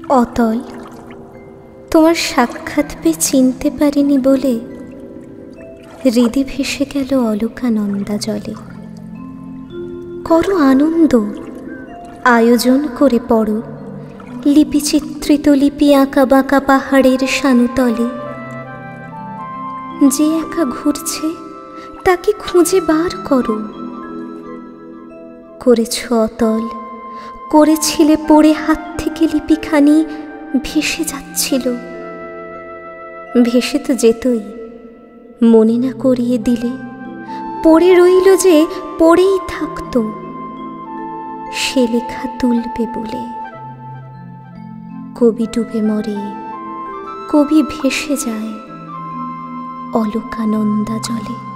অতল, তোমার সাক্ষাৎ পেয়ে চিনতে পারিনি বলে হৃদি ভেসে গেল অলকানন্দা জলে। করো আনন্দ, আয়োজন করে পড়ো লিপিচিত্রিত লিপি আঁকা বাঁকা পাহাড়ের শানুতলে। যে একা ঘুরছে তাকে খুঁজে বার করো। করেছ অতল, করেছিলে পড়ে হাত থেকে লিপিখানি ভেসে যাচ্ছিল। ভেসে তো যেতই, মনে না করিয়ে দিলে পড়ে রইল যে পড়েই থাকতো। সে লেখা তুলবে বলে কবি ডুবে মরে, কবি ভেসে যায় অলকানন্দা জলে।